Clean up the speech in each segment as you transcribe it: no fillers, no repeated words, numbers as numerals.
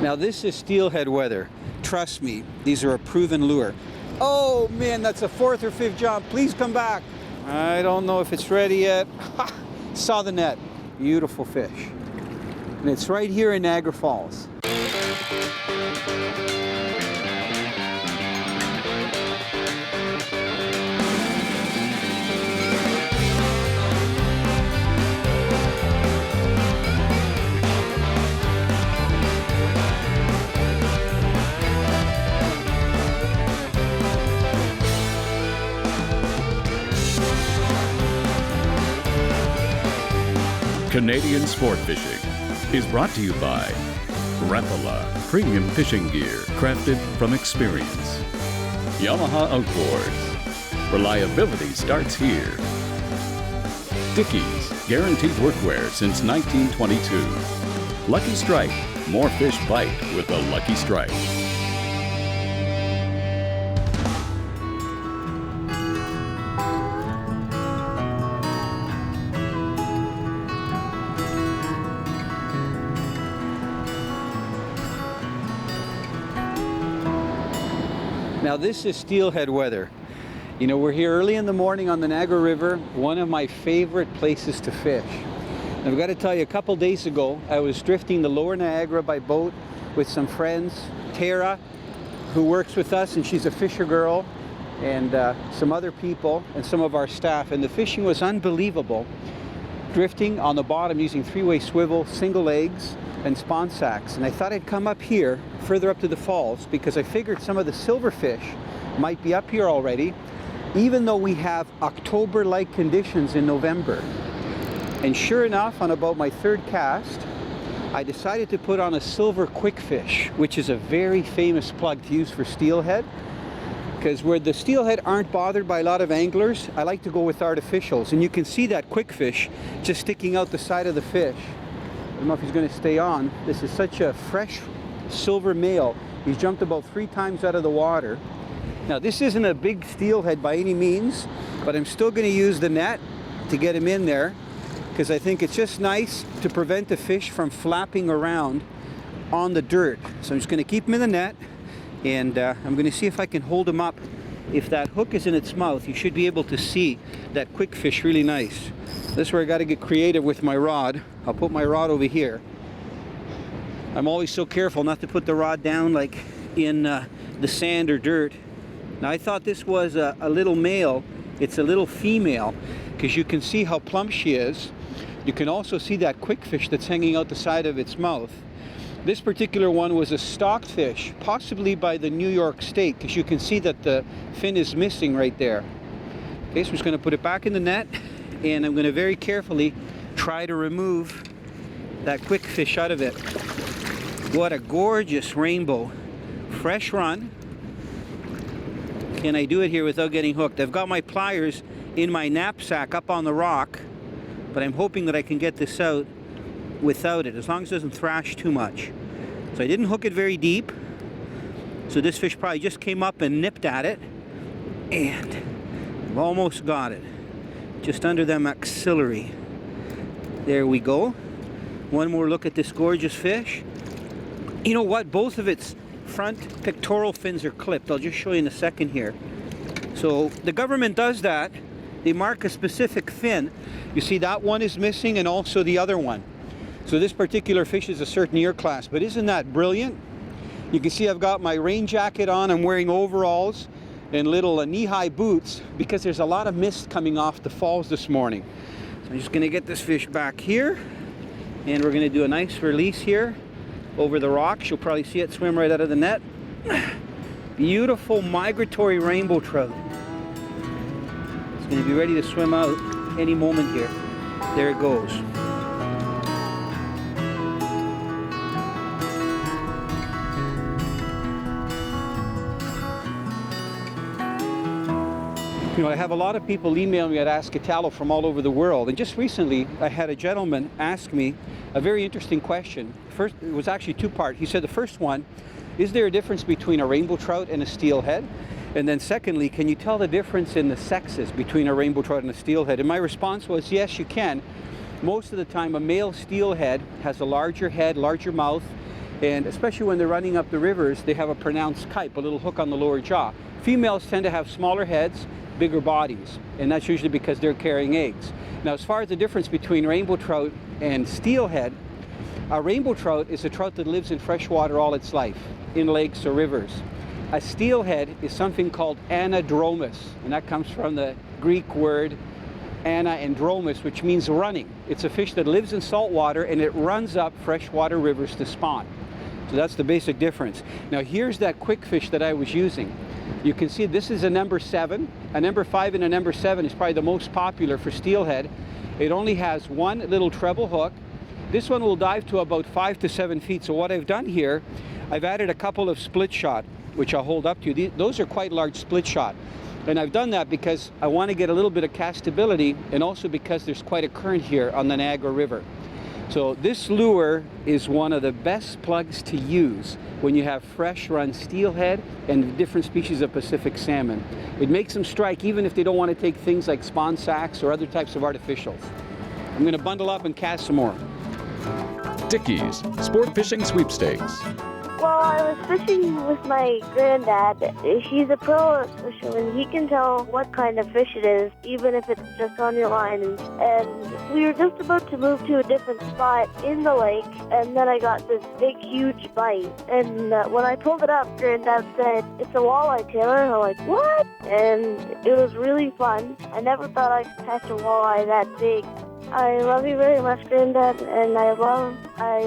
Now this is steelhead weather. Trust me, these are a proven lure. Oh man, that's a fourth or fifth jump. Please come back. I don't know if it's ready yet. Ha! Saw the net. Beautiful fish. And it's right here in Niagara Falls. Canadian Sport Fishing is brought to you by Rapala Premium Fishing Gear crafted from experience. Yamaha Outboards. Reliability starts here. Dickies, guaranteed workwear since 1922. Lucky Strike, more fish bite with the Lucky Strike. Now this is steelhead weather. You know, we're here early in the morning on the Niagara River, one of my favorite places to fish. And I've got to tell you, a couple days ago, I was drifting the lower Niagara by boat with some friends, Tara, who works with us, and she's a fisher girl, and some other people, and some of our staff, and the fishing was unbelievable. Drifting on the bottom using three-way swivel, single legs, and spawn sacks. And I thought I'd come up here, further up to the falls, because I figured some of the silverfish might be up here already, even though we have October-like conditions in November. And sure enough, on about my third cast, I decided to put on a silver Kwik Fish, which is a very famous plug to use for steelhead. Because where the steelhead aren't bothered by a lot of anglers, I like to go with artificials. And you can see that Kwik Fish just sticking out the side of the fish. I don't know if he's going to stay on. This is such a fresh silver male. He's jumped about 3 times out of the water. Now this isn't a big steelhead by any means, but I'm still going to use the net to get him in there, because I think it's just nice to prevent the fish from flapping around on the dirt. So I'm just going to keep him in the net, and I'm going to see if I can hold him up. If that hook is in its mouth, you should be able to see that Kwik Fish really nice. This is where I got to get creative with my rod. I'll put my rod over here. I'm always so careful not to put the rod down like in the sand or dirt. Now I thought this was a little male. It's a little female, because you can see how plump she is. You can also see that Kwik Fish that's hanging out the side of its mouth. This particular one was a stocked fish, possibly by the New York State, because you can see that the fin is missing right there. Okay, so I'm just going to put it back in the net, and I'm going to very carefully try to remove that Kwik Fish out of it. What a gorgeous rainbow. Fresh run. Can I do it here without getting hooked? I've got my pliers in my knapsack up on the rock, but I'm hoping that I can get this out without it, as long as it doesn't thrash too much. So I didn't hook it very deep, so this fish probably just came up and nipped at it, and I've almost got it. Just under the maxillary. There we go. One more look at this gorgeous fish. You know what? Both of its front pectoral fins are clipped. I'll just show you in a second here. So the government does that. They mark a specific fin. You see that one is missing, and also the other one. So this particular fish is a certain year class, but isn't that brilliant? You can see I've got my rain jacket on. I'm wearing overalls and little knee-high boots, because there's a lot of mist coming off the falls this morning. So I'm just going to get this fish back here, and we're going to do a nice release here over the rocks. You'll probably see it swim right out of the net. Beautiful migratory rainbow trout. It's going to be ready to swim out any moment here. There it goes. You know, I have a lot of people email me at Ask Italo from all over the world, and just recently I had a gentleman ask me a very interesting question. First, it was actually 2-part. He said the first one, is there a difference between a rainbow trout and a steelhead? And then secondly, can you tell the difference in the sexes between a rainbow trout and a steelhead? And my response was, yes, you can. Most of the time, a male steelhead has a larger head, larger mouth, And especially when they're running up the rivers, they have a pronounced kype, a little hook on the lower jaw. Females tend to have smaller heads, bigger bodies, and that's usually because they're carrying eggs. Now, as far as the difference between rainbow trout and steelhead, a rainbow trout is a trout that lives in fresh water all its life, in lakes or rivers. A steelhead is something called anadromous, and that comes from the Greek word ana and dromos, which means running. It's a fish that lives in salt water and it runs up freshwater rivers to spawn. So that's the basic difference. Now here's that Kwik Fish that I was using. You can see this is a number 7. A number 5 and a number 7 is probably the most popular for steelhead. It only has one little treble hook. This one will dive to about 5 to 7 feet. So what I've done here, I've added a couple of split shot, which I'll hold up to you. Those are quite large split shot. And I've done that because I want to get a little bit of castability, and also because there's quite a current here on the Niagara River. So this lure is one of the best plugs to use when you have fresh run steelhead and different species of Pacific salmon. It makes them strike even if they don't want to take things like spawn sacks or other types of artificials. I'm going to bundle up and cast some more. Dickie's Sport Fishing Sweepstakes. Well, I was fishing with my granddad. He's a pro fisherman. He can tell what kind of fish it is, even if it's just on your line. And we were just about to move to a different spot in the lake, and then I got this big, huge bite. And when I pulled it up, Granddad said, "It's a walleye, Taylor." I'm like, "What?" And it was really fun. I never thought I'd catch a walleye that big. I love you very much, Granddad, and I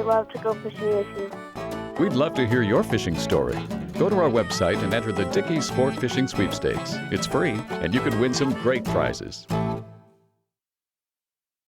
love to go fishing with you. We'd love to hear your fishing story. Go to our website and enter the Dickie's Sport Fishing Sweepstakes. It's free, and you could win some great prizes.